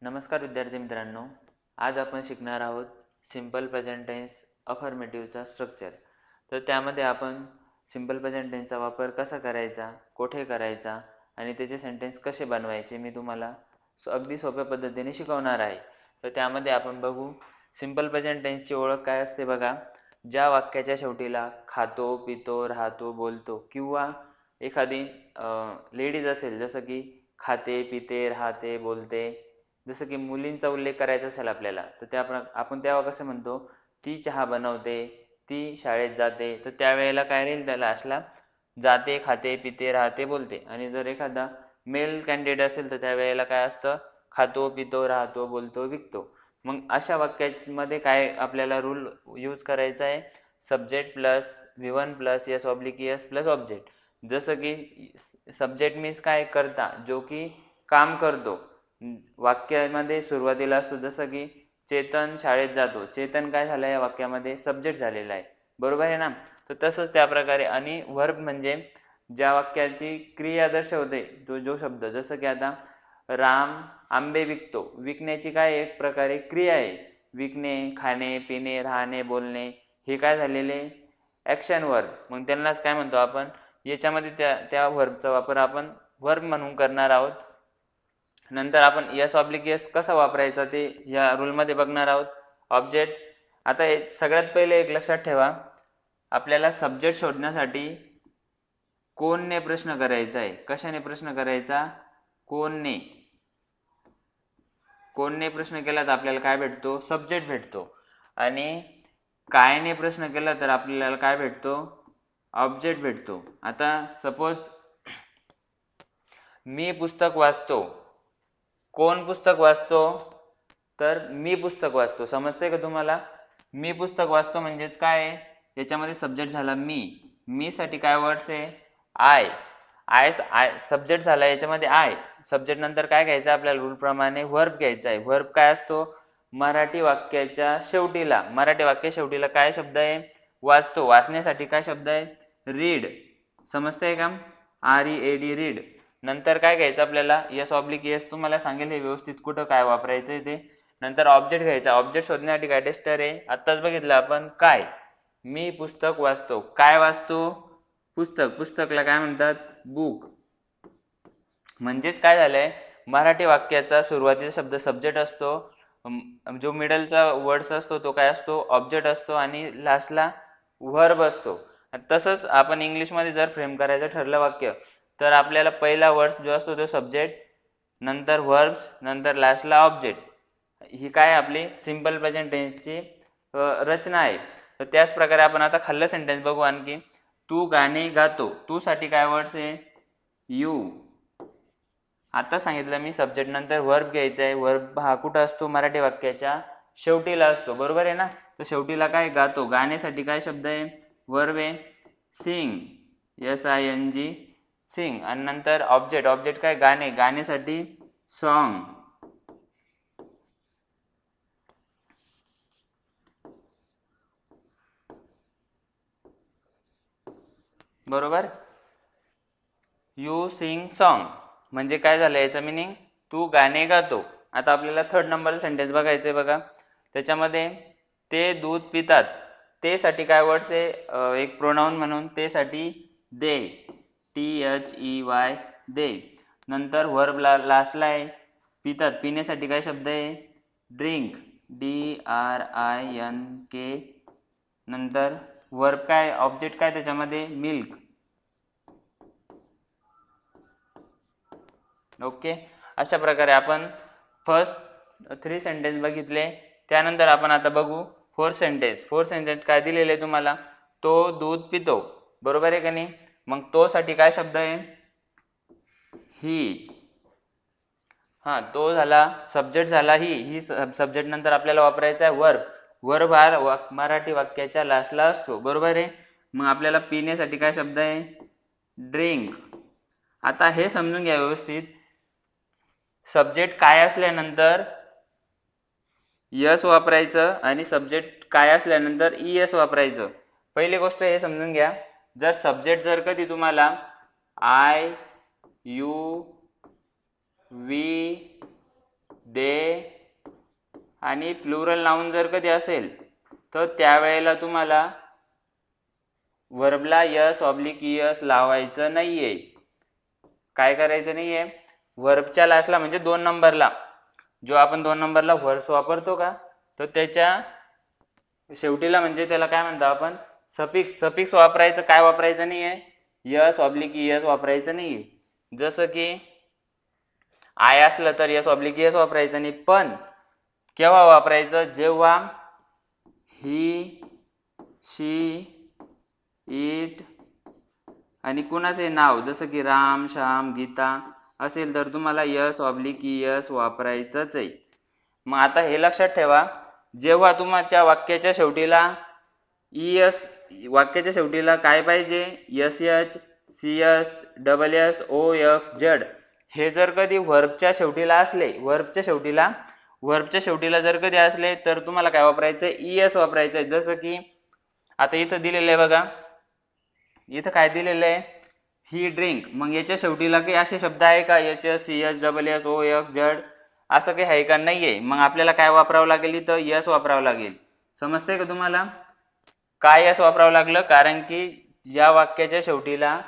नमस्कार विद्यार्थी मित्रांनो, आज आपण शिकणार आहोत सिंपल प्रेझेंट टेन्स अफर्मेटिव्हचा स्ट्रक्चर. तर त्यामध्ये आपण सिंपल प्रेझेंट टेन्सचा वापर कसा करायचा, कोठे करायचा आणि त्याचे सेंटेन्स कसे बनवायचे मी तुम्हाला अगदी सोप्या पद्धतीने शिकवणार आहे. तर त्यामध्ये आपण बघू सिंपल प्रेझेंट टेन्सची ओळख काय असते बघा. ज्या वाक्याच्या शेवटीला खातो, पितो, राहतो, बोलतो किंवा एखादी लेडीज असेल जसं की खाते, पिते, राहते, बोलते, जसं की मुलींचा उल्लेख करायचा असेल आपल्याला तर आपण तेव्हा कसं म्हणतो, ती चहा बनवते, ती शाळेत जाते. तर त्यावेळेला काय राहील त्याला असला जाते, खाते, पिते, राहते, बोलते. आणि जर एखादा मेल कॅन्डिडेट असेल तर त्यावेळेला काय असतं, खातो, पितो, राहतो, बोलतो, विकतो. मग अशा वाक्यामध्ये काय आपल्याला रूल यूज करायचा आहे, subject plus V1 plus S oblique S plus object. जसं की सब्जेक्ट मीन्स काय, करता, जो की काम करतो. वाक्यामध्ये सुरुवातीला असतो जसं की चेतन शाळेत जातो. चेतन काय झालं या वाक्यामध्ये, सब्जेक्ट झालेला आहे, बरोबर आहे ना. तर तसंच त्या प्रकारे. आणि वर्ब म्हणजे ज्या वाक्याची क्रिया दर्शवते जो शब्द, जसं की आता राम आंबे विकतो. विकण्याची काय एक प्रकारे क्रिया आहे. विकणे, खाणे, पिणे, राहणे, बोलणे हे काय झालेले ॲक्शन वर्ब. मग त्यांनाच काय म्हणतो आपण, याच्यामध्ये त्या वर्बचा वापर आपण वर्ब म्हणून करणार आहोत. नंतर आपण एस ऑब्लिक एस कसा वापरायचा ते या रूलमध्ये बघणार आहोत. ऑब्जेक्ट, आता सगळ्यात पहिले एक लक्षात ठेवा, आपल्याला सब्जेक्ट शोधण्यासाठी कोणने प्रश्न करायचा आहे. कशाने प्रश्न करायचा, कोणने. कोणने प्रश्न केला तर आपल्याला काय भेटतो, सब्जेक्ट भेटतो. आणि कायने प्रश्न केला तर आपल्याला काय भेटतो, ऑब्जेक्ट भेटतो. आता सपोज मी पुस्तक वाचतो. कोण पुस्तक वाचतो, तर मी पुस्तक वाचतो. समजते का तुम्हाला. मी पुस्तक वाचतो म्हणजेच काय आहे, याच्यामध्ये सब्जेक्ट झाला मी. मी साठी काय वर्ड्स आहे, आय. आय सब्जेक्ट झाला, याच्यामध्ये आय. सब्जेक्ट नंतर काय घ्यायचं आपल्याला, रूलप्रमाणे वर्ब घ्यायचा आहे. वर्ब काय असतो, मराठी वाक्याच्या शेवटीला. मराठी वाक्या शेवटीला काय शब्द आहे, वाचतो. वाचण्यासाठी काय शब्द आहे, रीड. समजतंय का, READ, रीड. नंतर काय घ्यायचं आपल्याला, एस ऑब्लिक एस. तुम्हाला सांगेल हे व्यवस्थित कुठं काय वापरायचं आहे ते. नंतर ऑब्जेक्ट घ्यायचा. ऑब्जेक्ट शोधण्यासाठी काय टेस्टर आहे, आत्ताच बघितलं आपण. काय, मी पुस्तक वाचतो. काय वाचतो, पुस्तक. पुस्तकला काय म्हणतात, बुक. म्हणजेच काय झालंय, मराठी वाक्याचा सुरुवातीचा शब्द सब्जेक्ट असतो, जो मिडलचा वर्ड्स असतो तो काय असतो, ऑब्जेक्ट असतो, आणि लास्टला वर्ब असतो. तसंच आपण इंग्लिशमध्ये जर फ्रेम करायचं ठरलं वाक्य, तर आपल्याला पहिला वर्ड्स जो असतो तो सब्जेक्ट, नंतर वर्ब्स, नंतर लास्टला ऑब्जेक्ट. ही काय आपली सिंपल प्रेझेंट टेन्सची रचना आहे. तर त्याच प्रकारे आपण आता खाल्लं सेंटेन्स बघू आणखी. तू गाणे गातो. तू साठी काय वर्ड्स आहे, यू. आता सांगितलं मी, सब्जेक्ट नंतर वर्ब घ्यायचा आहे. वर्ब हा कुठं असतो, मराठी वाक्याच्या शेवटीला असतो, बरोबर आहे ना. तर शेवटीला काय, गातो. गाण्यासाठी काय शब्द आहे, वर्ब आहे, सिंग, SING, सिंग. आणि नंतर ऑब्जेक्ट. ऑब्जेक्ट काय, गाणे. गाण्यासाठी सॉन्ग. बरोबर, यू सिंग सॉन्ग. म्हणजे काय झालं याचं मिनिंग, तू गाणे गातो. आता आपल्याला थर्ड नंबरचं सेंटेन्स बघायचं आहे बघा. त्याच्यामध्ये ते दूध पितात. ते साठी काय वर्ड्स आहे, एक प्रोनाऊन म्हणून. ते साठी दे, THEY, दे. नंतर वर्ब लास्टला आहे, पितात. पिण्यासाठी काय शब्द आहे, ड्रिंक, DRINK. नंतर वर्ब काय, ऑब्जेक्ट काय त्याच्यामध्ये, मिल्क. ओके. अशा प्रकारे आपण फर्स्ट 3 सेंटेन्स बघितले. त्यानंतर आपण आता बघू फोर्थ सेंटेन्स. फोर्थ सेंटेन्स काय दिलेले आहे तुम्हाला, तो दूध पितो, बरोबर आहे का नाही. मग तो साठी काय शब्द आहे, ही. हां, तो झाला सब्जेक्ट झाला, ही सब्जेक्ट नंतर आपल्याला वापरायचा आहे वर्ब. वर्ब हा मराठी वाक्याच्या लास्टला असतो, बरोबर आहे. मग आपल्याला पिण्यासाठी काय शब्द आहे, ड्रिंक. आता हे समजून घ्या व्यवस्थित. सब्जेक्ट काय असल्यानंतर यस वापरायचं आणि सब्जेक्ट काय असल्यानंतर ES वापरायचं. पहिली गोष्ट हे समजून घ्या, जर सब्जेक्ट जर कधी तुम्हाला I, यू, वी, दे, आणि प्लुरल नाऊन जर कधी असेल तर त्यावेळेला तुम्हाला व्हर्बला यस ऑब्लिक ईएस लावायचं नाहीये. काय करायचं नाहीये, व्हर्बच्या लास्टला म्हणजे 2 नंबरला जो आपण 2 नंबरला व्हर्ब्स वापरतो का, तर त्याच्या शेवटीला म्हणजे त्याला काय म्हणतो आपण, सफिक्स वापरायचं. काय वापरायचं नाहीये, यस ऑब्लिक ईएस वापरायचं नाहीये. जसं की आय असलं तर यस ऑब्लिक ईएस वापरायचं नाही, पण केव्हा वापरायचं, जेव्हा ही, शी, इट आणि कुणाचे नाव जसं की राम, श्याम, गीता असेल तर तुम्हाला यस ऑब्लिक ईएस वापरायचंच आहे. मग आता हे लक्षात ठेवा, जेव्हा तुमच्या वाक्याच्या शेवटीला ईएस, वाक्याच्या शेवटीला काय पाहिजे, S H, C S, double S, O X, Z हे जर कधी व्हर्बच्या शेवटीला असले, व्हर्बच्या शेवटीला जर कधी असले तर तुम्हाला काय वापरायचं, ईएस वापरायचं आहे. जसं की आता इथं दिलेलं आहे बघा, इथं काय दिलेलं आहे, ही ड्रिंक. मग याच्या शेवटीला काही असे शब्द आहे का, H S, C H, double S, O X, Z असं काही आहे का, नाही आहे. मग आपल्याला काय वापरावं लागेल, इथं यस वापरावं लागेल. समजतंय का तुम्हाला, काय यस वापरावं लागलं, कारण की या वाक्याच्या शेवटीला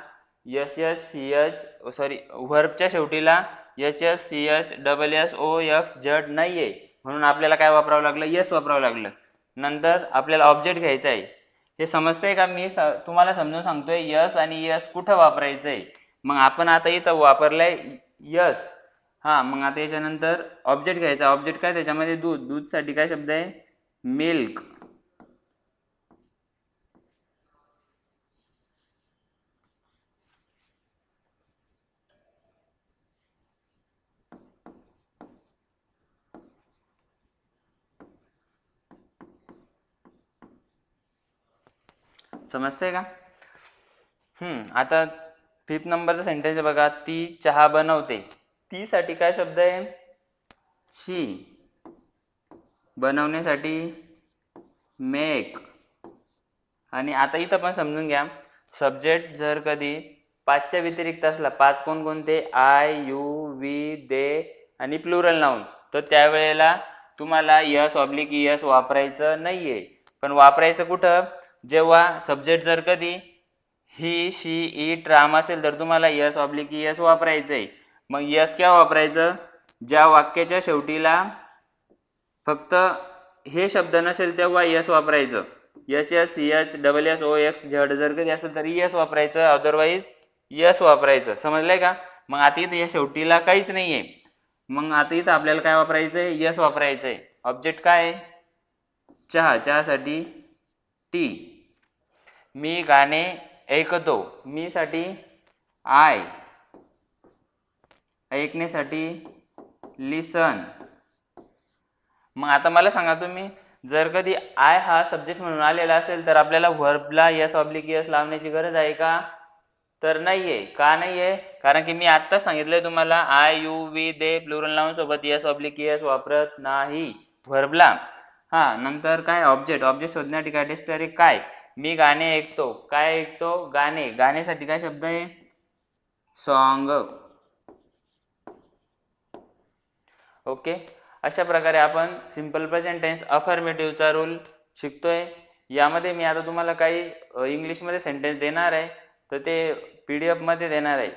एस एस, सी एच, व्हर्बच्या शेवटीला H S, C H, double S, O X, Z नाही आहे, म्हणून आपल्याला काय वापरावं लागलं, यस वापरावं लागलं. नंतर आपल्याला ऑब्जेक्ट घ्यायचा आहे. हे समजतंय का, मी तुम्हाला समजून सांगतोय यस आणि यस कुठं वापरायचं आहे. मग आपण आता इथं वापरलंय यस. हां, मग आता याच्यानंतर ऑब्जेक्ट घ्यायचा. ऑब्जेक्ट काय, त्याच्यामध्ये दूधसाठी काय शब्द आहे, मिल्क. समजतंय का. आता 5th नंबरचा सेंटेन्स बघा, ती चहा बनवते. ती साठी काय शब्द आहे, शी. बनवण्यासाठी मेक. आणि आता इथं पण समजून घ्या, सब्जेक्ट जर कधी 5च्या व्यतिरिक्त असला, 5 कोणकोणते, आय, यू, वी, दे आणि प्लुरल नाऊन, तर त्यावेळेला तुम्हाला यस ऑब्लिक ईएस वापरायचं नाहीये. पण वापरायचं कुठं, जेव्हा सब्जेक्ट जर कधी ही, शी, इट, राम असेल तर तुम्हाला यस ऑब्लिक ईएस वापरायचं आहे. मग यस केव्हा वापरायचं, ज्या वाक्याच्या शेवटीला फक्त हे शब्द नसेल तेव्हा यस वापरायचं. S S, C H, double S, O X, Z जर कधी असेल तर यस वापरायचं, अदरवाईज यस वापरायचं. समजलंय का. मग आता इथं या शेवटीला काहीच नाही आहे, मग आता इथं आपल्याला काय वापरायचं आहे, यस वापरायचं आहे. ऑब्जेक्ट काय आहे, चहा. चहासाठी टी. मी गाणे ऐकतो. मी साठी आय. ऐकण्यासाठी लिसन. मग आता मला सांगा तुम्ही, जर कधी आय हा सब्जेक्ट म्हणून आलेला असेल तर आपल्याला व्हर्बला यस ऑब्लिक यस लावण्याची गरज आहे का, तर नाहीये. का नाहीये, कारण की मी आत्ताच सांगितलंय तुम्हाला, I, you, we, they plural noun सोबत यस ऑब्लिक यस वापरत नाही व्हर्बला. नंतर काय, ऑब्जेक्ट शोधण्यासाठी काय टेस्टर आहे, काय, मी गाणे ऐकतो. काय ऐकतो, गाणे. गाण्यासाठी काय शब्द आहे, सॉन्ग. ओके. अशा प्रकारे आपण सिंपल प्रेझेंट टेन्स अफर्मेटिव्हचा रूल शिकतोय. यामध्ये मी आता तुम्हाला काही इंग्लिशमध्ये सेंटेन्स देणार आहे, तर ते PDF मध्ये देणार आहे.